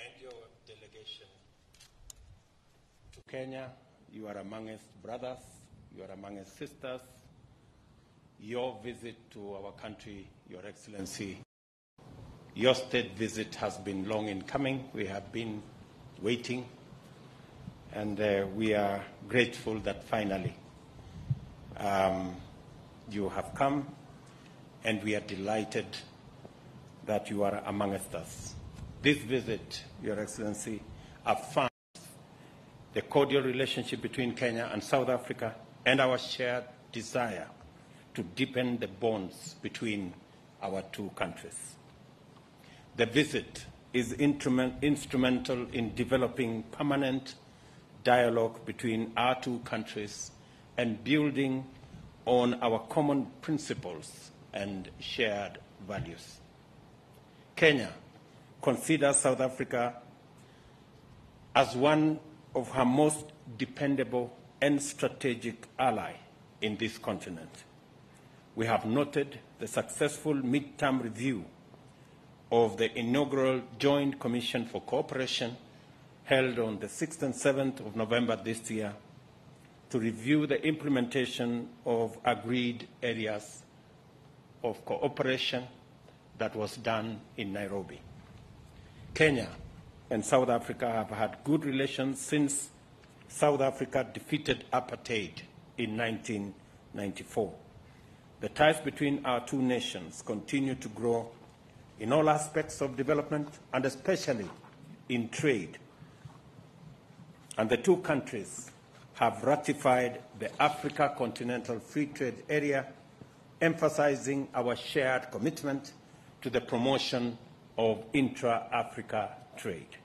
and your delegation to Kenya. You are amongst brothers, you are amongst sisters. Your visit to our country, Your Excellency, your state visit has been long in coming. We have been waiting, and we are grateful that finally you have come, and we are delighted that you are amongst us. This visit, Your Excellency, affirms the cordial relationship between Kenya and South Africa and our shared desire to deepen the bonds between our two countries. The visit is instrumental in developing permanent dialogue between our two countries and building on our common principles and shared values. Kenya considers South Africa as one of her most dependable and strategic ally in this continent. We have noted the successful midterm review of the inaugural Joint Commission for Cooperation held on the 6th and 7th of November this year to review the implementation of agreed areas of cooperation that was done in Nairobi. Kenya and South Africa have had good relations since South Africa defeated apartheid in 1994. The ties between our two nations continue to grow in all aspects of development and especially in trade. And the two countries have ratified the Africa Continental Free Trade Area, emphasizing our shared commitment to the promotion of intra-Africa trade.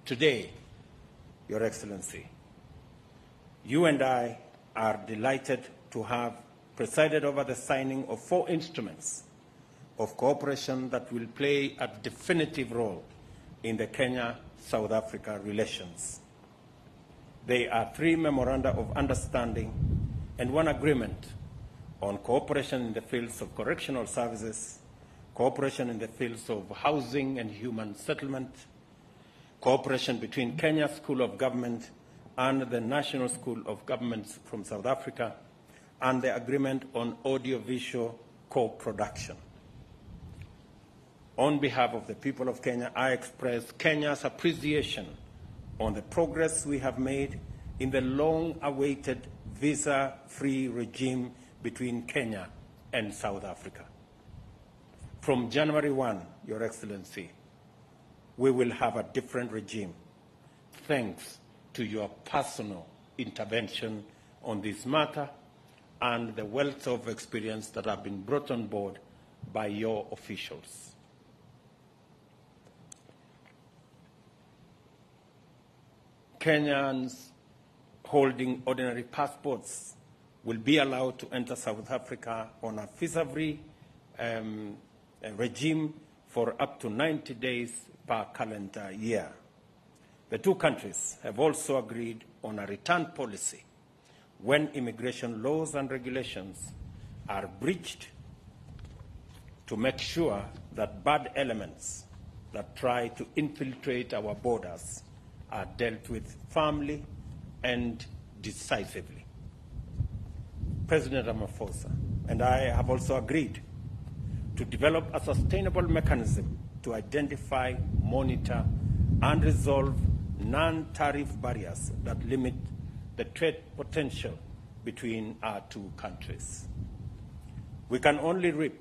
Today, Your Excellency, you and I are delighted to have presided over the signing of 4 instruments of cooperation that will play a definitive role in the Kenya-South Africa relations. They are 3 memoranda of understanding and 1 agreement on cooperation in the fields of correctional services, cooperation in the fields of housing and human settlement, cooperation between Kenya School of Government and the National School of Governments from South Africa, and the agreement on audiovisual co-production. On behalf of the people of Kenya, I express Kenya's appreciation on the progress we have made in the long-awaited visa-free regime between Kenya and South Africa. From January 1, Your Excellency, we will have a different regime, thanks to your personal intervention on this matter and the wealth of experience that have been brought on board by your officials. Kenyans holding ordinary passports will be allowed to enter South Africa on a visa-free regime for up to 90 days per calendar year. The two countries have also agreed on a return policy when immigration laws and regulations are breached to make sure that bad elements that try to infiltrate our borders are dealt with firmly and decisively. President Ramaphosa and I have also agreed to develop a sustainable mechanism to identify, monitor, and resolve non-tariff barriers that limit the trade potential between our two countries. We can only reap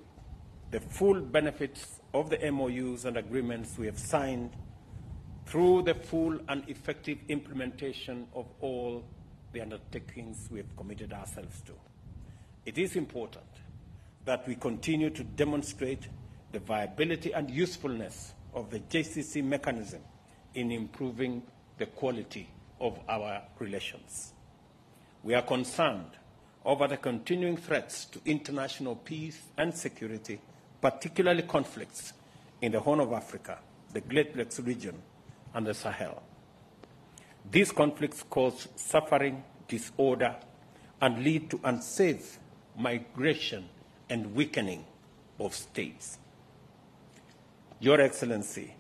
the full benefits of the MOUs and agreements we have signed through the full and effective implementation of all the undertakings we have committed ourselves to. It is important that we continue to demonstrate the viability and usefulness of the JCC mechanism in improving the quality of our relations. We are concerned over the continuing threats to international peace and security, particularly conflicts in the Horn of Africa, the Great Lakes region, and the Sahel. These conflicts cause suffering, disorder, and lead to unsafe migration and weakening of states. Your Excellency,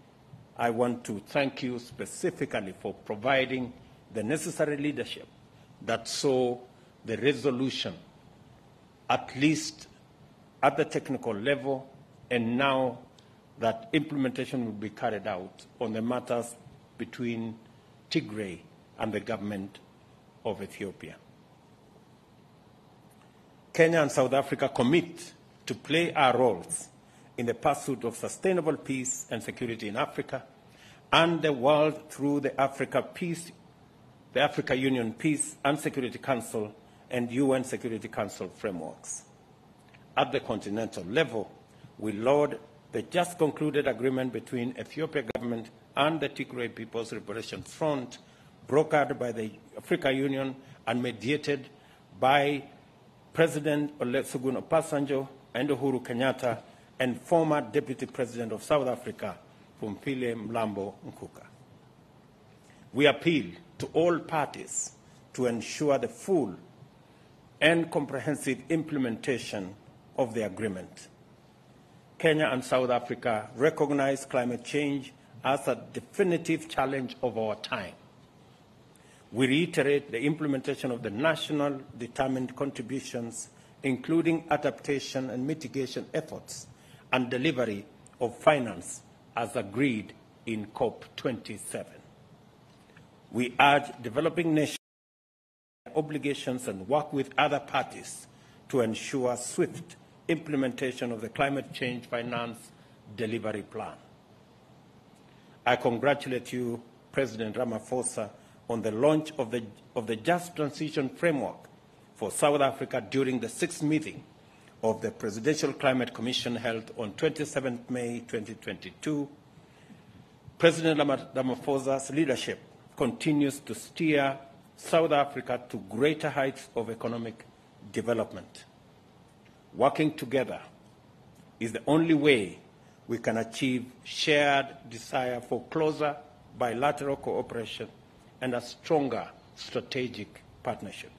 I want to thank you specifically for providing the necessary leadership that saw the resolution, at least at the technical level, and now that implementation will be carried out on the matters between Tigray and the government of Ethiopia. Kenya and South Africa commit to play our roles in the pursuit of sustainable peace and security in Africa and the world through the Africa Union Peace and Security Council and UN Security Council frameworks. At the continental level, we laud the just concluded agreement between Ethiopia government and the Tigray People's Liberation Front, brokered by the Africa Union and mediated by President Olusegun Obasanjo and Uhuru Kenyatta and former Deputy President of South Africa, Phumzile Mlambo Ngcuka. We appeal to all parties to ensure the full and comprehensive implementation of the agreement. Kenya and South Africa recognize climate change as a definitive challenge of our time. We reiterate the implementation of the national determined contributions, including adaptation and mitigation efforts and delivery of finance as agreed in COP27. We urge developing nations obligations and work with other parties to ensure swift implementation of the climate change finance delivery plan. I congratulate you, President Ramaphosa, on the launch of the Just Transition Framework for South Africa during the 6th meeting of the Presidential Climate Commission held on 27 May 2022. President Ramaphosa's leadership continues to steer South Africa to greater heights of economic development. Working together is the only way we can achieve shared desire for closer bilateral cooperation and a stronger strategic partnership.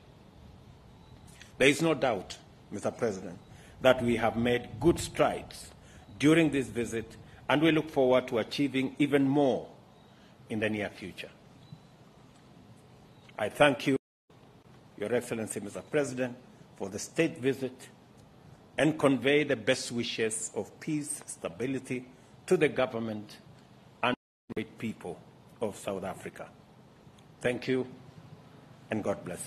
There is no doubt, Mr. President, that we have made good strides during this visit, and we look forward to achieving even more in the near future. I thank you, Your Excellency, Mr. President, for the state visit and convey the best wishes of peace, stability to the government and the great people of South Africa. Thank you, and God bless you.